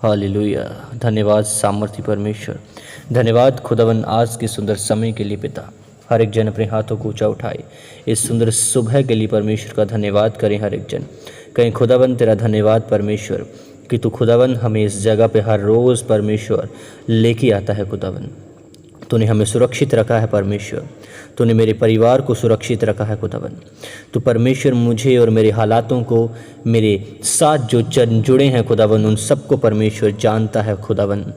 Hallelujah. धन्यवाद सामर्थी परमेश्वर। धन्यवाद खुदावन आज के सुंदर समय के लिए पिता। हर एक जन अपने हाथों को ऊंचा उठाए। इस सुंदर सुबह के लिए परमेश्वर का धन्यवाद करें हर एक जन। कहीं खुदावन तेरा धन्यवाद परमेश्वर कि तू खुदावन हमें इस जगह पे हर रोज़ परमेश्वर लेके आता है। खुदावन तूने हमें सुरक्षित रखा है परमेश्वर। तूने मेरे परिवार को सुरक्षित रखा है खुदावन। तो परमेश्वर मुझे और मेरे हालातों को, मेरे साथ जो जन जुड़े हैं खुदावन, उन सबको परमेश्वर जानता है खुदावन।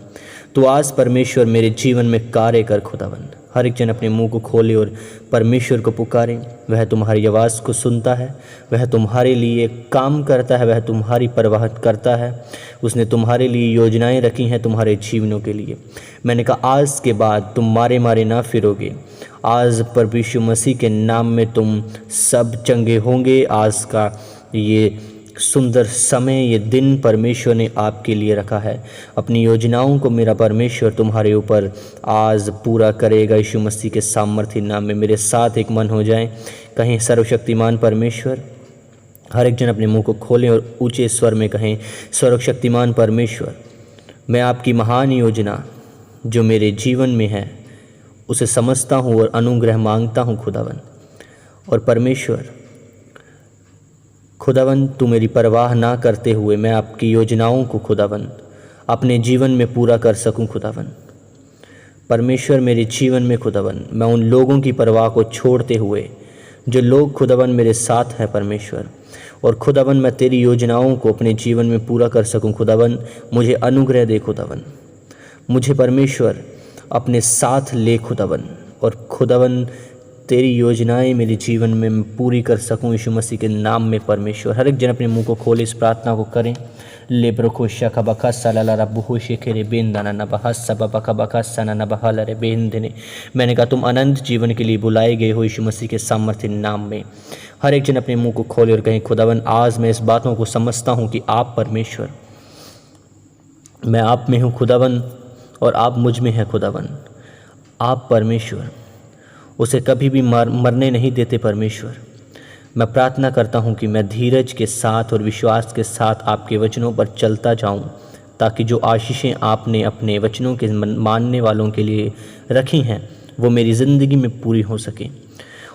तो आज परमेश्वर मेरे जीवन में कार्य कर खुदावन। हर एक जन अपने मुंह को खोले और परमेश्वर को पुकारें। वह तुम्हारी आवाज़ को सुनता है, वह तुम्हारे लिए काम करता है, वह तुम्हारी परवाह करता है। उसने तुम्हारे लिए योजनाएं रखी हैं तुम्हारे जीवनों के लिए। मैंने कहा आज के बाद तुम मारे मारे ना फिरोगे। आज प्रभु यीशु मसीह के नाम में तुम सब चंगे होंगे। आज का ये सुंदर समय, ये दिन परमेश्वर ने आपके लिए रखा है। अपनी योजनाओं को मेरा परमेश्वर तुम्हारे ऊपर आज पूरा करेगा। यीशु मसीह के सामर्थ्य नाम में मेरे साथ एक मन हो जाएं। कहें सर्वशक्तिमान परमेश्वर। हर एक जन अपने मुंह को खोलें और ऊंचे स्वर में कहें सर्वशक्तिमान परमेश्वर, मैं आपकी महान योजना जो मेरे जीवन में है उसे समझता हूँ और अनुग्रह मांगता हूँ खुदावन। और परमेश्वर खुदावन तू मेरी परवाह ना करते हुए मैं आपकी योजनाओं को खुदावन अपने जीवन में पूरा कर सकूं खुदावन। परमेश्वर मेरे जीवन में खुदावन मैं उन लोगों की परवाह को छोड़ते हुए, जो लोग खुदावन मेरे साथ हैं परमेश्वर, और खुदावन मैं तेरी योजनाओं को अपने जीवन में पूरा कर सकूं खुदावन। मुझे अनुग्रह दे खुदावन। मुझे परमेश्वर अपने साथ ले खुदावन, और खुदावन तेरी योजनाएं मेरे जीवन में मैं पूरी कर सकूं यीशु मसीह के नाम में परमेश्वर। हर एक जन अपने मुंह को खोले, इस प्रार्थना को करें। ले ब्रखोशा का बखा सलाला रबुहोशे के रे बेंदाना न बहस सब बखा बखा सना न बहल रे बेंदने। मैंने कहा तुम अनंत जीवन के लिए बुलाए गए हो यीशु मसीह के सामर्थ्य नाम में। हर एक जन अपने मुंह को खोले और कहें खुदावन आज मैं इस बातों को समझता हूँ कि आप परमेश्वर, मैं आप में हूँ खुदावन और आप मुझ में हैं खुदावन। आप परमेश्वर उसे कभी भी मरने नहीं देते परमेश्वर। मैं प्रार्थना करता हूँ कि मैं धीरज के साथ और विश्वास के साथ आपके वचनों पर चलता जाऊँ, ताकि जो आशीषें आपने अपने वचनों के मानने वालों के लिए रखी हैं वो मेरी ज़िंदगी में पूरी हो सकें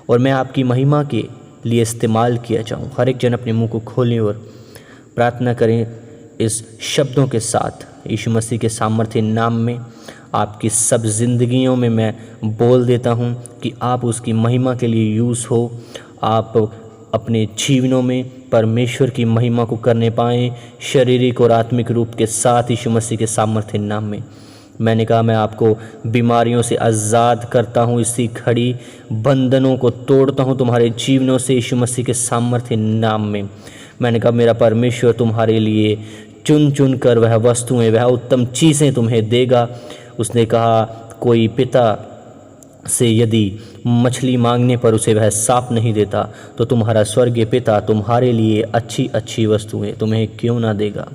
और मैं आपकी महिमा के लिए इस्तेमाल किया जाऊँ। हर एक जन अपने मुंह को खोलें और प्रार्थना करें इस शब्दों के साथ। यीशु मसीह के सामर्थ्य नाम में आपकी सब जिंदगियों में मैं बोल देता हूं कि आप उसकी महिमा के लिए यूज़ हो। आप अपने जीवनों में परमेश्वर की महिमा को करने पाएँ, शारीरिक और आत्मिक रूप के साथ यीशु मसीह के सामर्थ्य नाम में। मैंने कहा मैं आपको बीमारियों से आज़ाद करता हूँ, इसी खड़ी बंधनों को तोड़ता हूँ तुम्हारे जीवनों से यीशु मसीह के सामर्थ्य नाम में। मैंने कहा मेरा परमेश्वर तुम्हारे लिए चुन चुन कर वह वस्तुएं, वह उत्तम चीज़ें तुम्हें देगा। उसने कहा कोई पिता से यदि मछली मांगने पर उसे वह साफ नहीं देता, तो तुम्हारा स्वर्गीय पिता तुम्हारे लिए अच्छी अच्छी वस्तुएं तुम्हें क्यों ना देगा।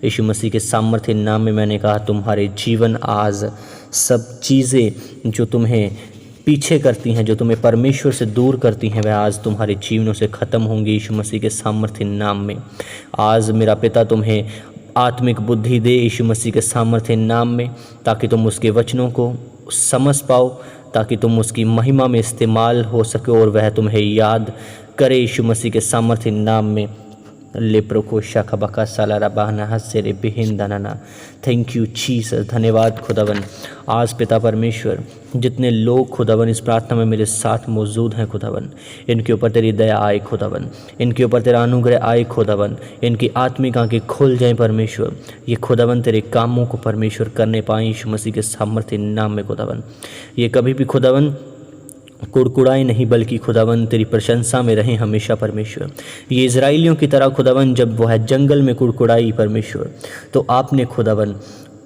यीशु मसीह के सामर्थ्य नाम में मैंने कहा तुम्हारे जीवन आज सब चीज़ें जो तुम्हें पीछे करती हैं, जो तुम्हें परमेश्वर से दूर करती हैं, वह आज तुम्हारे जीवनों से ख़त्म होंगी यीशु मसीह के सामर्थ्य नाम में। आज मेरा पिता तुम्हें आत्मिक बुद्धि दे यीशु मसीह के सामर्थ्य नाम में, ताकि तुम उसके वचनों को समझ पाओ, ताकि तुम उसकी महिमा में इस्तेमाल हो सके और वह तुम्हें याद करे यीशु मसीह के सामर्थ्य नाम में। लेप्रो को शाखा बका सालारा बहना हंसे रे बेहिंदाना। Thank you Jesus. धन्यवाद खुदावन। आज पिता परमेश्वर जितने लोग खुदावन इस प्रार्थना में मेरे साथ मौजूद हैं खुदावन, इनके ऊपर तेरी दया आए खुदावन, इनके ऊपर तेरा अनुग्रह आए खुदावन, इनकी आत्मिक आंखें खुल जाएं परमेश्वर। ये खुदावन तेरे कामों को परमेश्वर करने पाएँ यीशु मसीह के सामर्थ्य नाम में खुदावन। ये कभी भी खुदावन कुड़कुड़ाए नहीं, बल्कि खुदावन तेरी प्रशंसा में रहें हमेशा परमेश्वर। ये इज़राइलियों की तरह खुदावन जब वह जंगल में कुड़कुड़ाई परमेश्वर, तो आपने खुदावन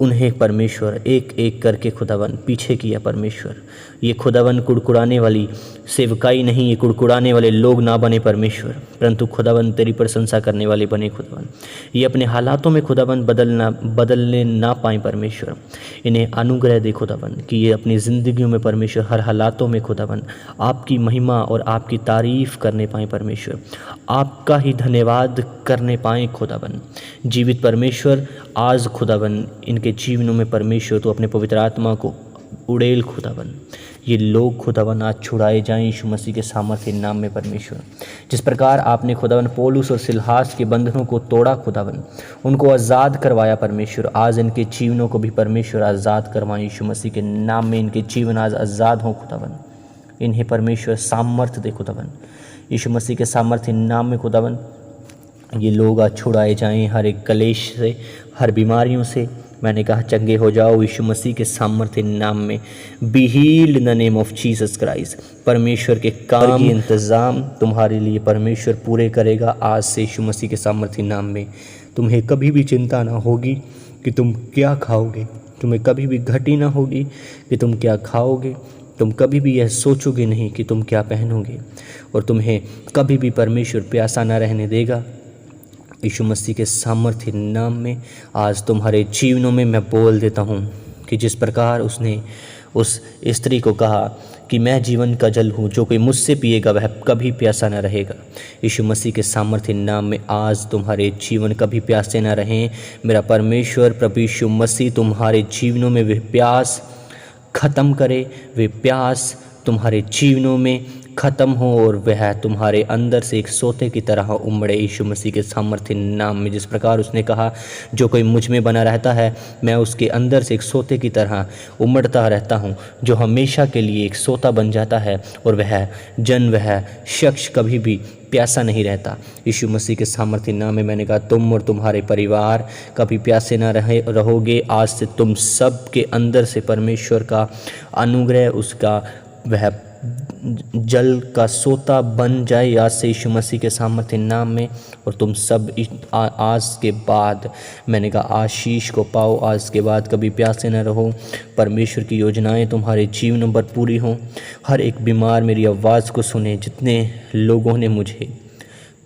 उन्हें परमेश्वर एक एक करके खुदावन पीछे किया परमेश्वर। ये खुदावन कुड़कुड़ाने वाली सेवकाई नहीं, ये कुड़कुड़ाने वाले लोग ना बने परमेश्वर, परंतु खुदावन तेरी प्रशंसा करने वाले बने खुदावन। ये अपने हालातों में खुदावन बदलने ना पाएँ परमेश्वर। इन्हें अनुग्रह दे खुदावन कि ये अपनी ज़िंदगियों में परमेश्वर हर हालातों में खुदावन आपकी महिमा और आपकी तारीफ़ करने पाएँ परमेश्वर, आपका ही धन्यवाद करने पाएँ खुदावन। जीवित परमेश्वर आज खुदावन इनके जीवनों में परमेश्वर तो अपने पवित्र आत्मा को उड़ेल खुदावन। ये लोग खुदावन आज छुड़ाए जाएं यीशु मसीह के सामर्थ्य नाम में परमेश्वर। जिस प्रकार आपने खुदावन पौलुस और सिलहास के बंधनों को तोड़ा खुदावन, उनको आज़ाद करवाया परमेश्वर, आज इनके जीवनों को भी परमेश्वर आज़ाद करवाएं यीशु मसीह के नाम में। इनके जीवन आज आज़ाद हों खुदावन, इन्हें परमेश्वर सामर्थ्य दे खुदावन यीशु मसीह के सामर्थ्य नाम में खुदावन। ये लोग आज छुड़ाए जाएं हर एक कलेश से, हर बीमारियों से। मैंने कहा चंगे हो जाओ यीशु मसीह के सामर्थ्य नाम में। Be healed in the name of Jesus Christ. परमेश्वर के काम की इंतज़ाम तुम्हारे लिए परमेश्वर पूरे करेगा आज से यीशु मसीह के सामर्थ्य नाम में। तुम्हें कभी भी चिंता ना होगी कि तुम क्या खाओगे, तुम्हें कभी भी घटी ना होगी कि तुम क्या खाओगे, तुम कभी भी यह सोचोगे नहीं कि तुम क्या पहनोगे, और तुम्हें कभी भी परमेश्वर प्यासा ना रहने देगा यीशु मसीह के सामर्थ्य नाम में। आज तुम्हारे जीवनों में मैं बोल देता हूँ कि जिस प्रकार उसने उस स्त्री को कहा कि मैं जीवन का जल हूँ, जो कोई मुझसे पिएगा वह कभी प्यासा न रहेगा, यीशु मसीह के सामर्थ्य नाम में आज तुम्हारे जीवन कभी प्यासे न रहें। मेरा परमेश्वर प्रभु यीशु मसीह तुम्हारे जीवनों में वे प्यास ख़त्म करे, वे प्यास तुम्हारे जीवनों में ख़त्म हो और वह तुम्हारे अंदर से एक सोते की तरह उमड़े यीशु मसीह के सामर्थ्य नाम में। जिस प्रकार उसने कहा जो कोई मुझ में बना रहता है मैं उसके अंदर से एक सोते की तरह उमड़ता रहता हूँ, जो हमेशा के लिए एक सोता बन जाता है और वह शख्स कभी भी प्यासा नहीं रहता यीशु मसीह के सामर्थ्य नाम में। मैंने कहा तुम और तुम्हारे परिवार कभी प्यासे ना रहोगे। आज से तुम सब के अंदर से परमेश्वर का अनुग्रह, उसका वह जल का सोता बन जाए आज से यीशु मसीह के सामर्थ्य नाम में। और तुम सब आज के बाद मैंने कहा आशीष को पाओ, आज के बाद कभी प्यासे न रहो। परमेश्वर की योजनाएं तुम्हारे जीवन पर पूरी हों। हर एक बीमार मेरी आवाज़ को सुने। जितने लोगों ने मुझे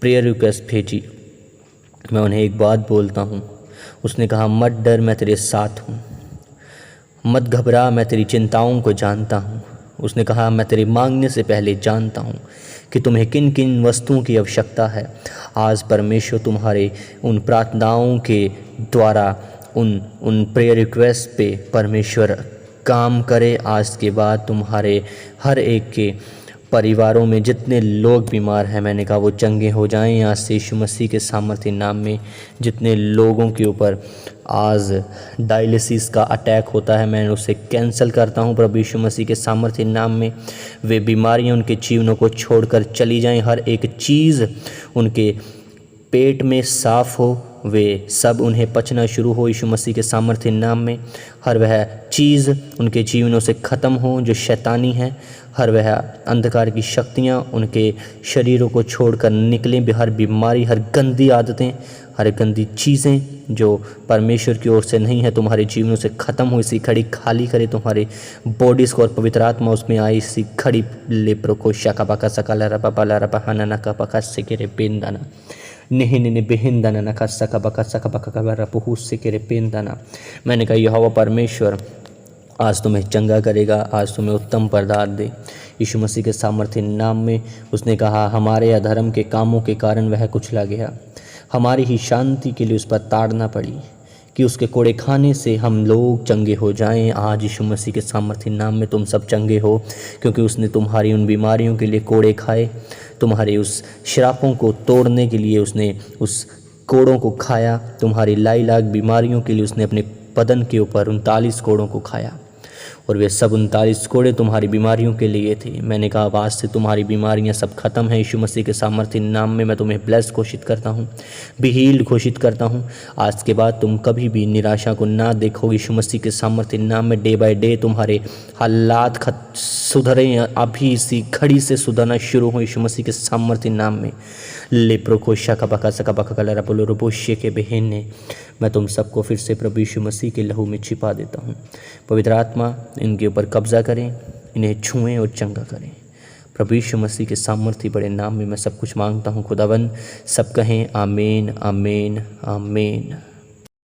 प्रेयर रिक्वेस्ट भेजी मैं उन्हें एक बात बोलता हूँ। उसने कहा मत डर, मैं तेरे साथ हूँ, मत घबरा, मैं तेरी चिंताओं को जानता हूँ। उसने कहा मैं तेरे मांगने से पहले जानता हूँ कि तुम्हें किन किन वस्तुओं की आवश्यकता है। आज परमेश्वर तुम्हारे उन प्रार्थनाओं के द्वारा उन प्रेयर रिक्वेस्ट पे परमेश्वर काम करे। आज के बाद तुम्हारे हर एक के परिवारों में जितने लोग बीमार हैं मैंने कहा वो चंगे हो जाएं आज से यीशु मसीह के सामर्थ्य नाम में। जितने लोगों के ऊपर आज डायलिसिस का अटैक होता है मैं उसे कैंसिल करता हूं प्रभु यीशु मसीह के सामर्थ्य नाम में। वे बीमारियां उनके जीवनों को छोड़कर चली जाएं। हर एक चीज़ उनके पेट में साफ़ हो, वे सब उन्हें पचना शुरू हो यीशु मसीह के सामर्थ्य नाम में। हर वह चीज़ उनके जीवनों से ख़त्म हो जो शैतानी है। हर वह अंधकार की शक्तियाँ उनके शरीरों को छोड़कर निकलें। हर बीमारी, हर गंदी आदतें, हर गंदी चीज़ें जो परमेश्वर की ओर से नहीं है तुम्हारे जीवनों से ख़त्म हो। इसी खड़ी खाली करे तुम्हारे बॉडीज़ को और पवित्र आत्मा उसमें आए। इसी खड़ी लेप्रो को शाका पका सकाला रपा पाला रपा हना नका पका सिकेरे पेंदाना निहिन बेहिंदाना नका सका बका सका बका कबरा पुहू सिकेरे पेंदाना। मैंने कहा यहोवा परमेश्वर आज तुम्हें चंगा करेगा, आज तुम्हें उत्तम प्रदान दे यीशु मसीह के सामर्थ्य नाम में। उसने कहा हमारे अधर्म के कामों के कारण वह कुचला गया, हमारी ही शांति के लिए उस पर ताड़ना पड़ी कि उसके कोड़े खाने से हम लोग चंगे हो जाएं। आज यीशु मसीह के सामर्थ्य नाम में तुम सब चंगे हो, क्योंकि उसने तुम्हारी उन बीमारियों के लिए कोड़े खाए। तुम्हारे उस श्रापों को तोड़ने के लिए उसने उस कोड़ों को खाया। तुम्हारी लाख बीमारियों के लिए उसने अपने बदन के ऊपर 39 कोड़ों को खाया। और वे सब 39 कोड़े तुम्हारी बीमारियों के लिए थे। मैंने कहा अब आज से तुम्हारी बीमारियां सब खत्म हैं। यीशु मसीह के सामर्थ्य नाम में मैं तुम्हें ब्लेस घोषित करता हूँ, बी हील्ड घोषित करता हूँ। आज के बाद तुम कभी भी निराशा को ना देखो। यीशु मसीह के सामर्थ्य नाम में डे बाय डे तुम्हारे हालात सुधरें, अभी इसी घड़ी से सुधरना शुरू हो यीशु मसीह के सामर्थ्य नाम में। लेप्रोकोशा का बका सका बका कलरा बोलो रोबोशे के बहन ने, मैं तुम सबको फिर से प्रभु यीशु मसीह के लहू में छिपा देता हूँ। पवित्र आत्मा इनके ऊपर कब्जा करें, इन्हें छुएं और चंगा करें। प्रभु यीशु मसीह के सामर्थ्य बड़े नाम में मैं सब कुछ मांगता हूँ खुदावन। सब कहें आमीन आमीन आमीन।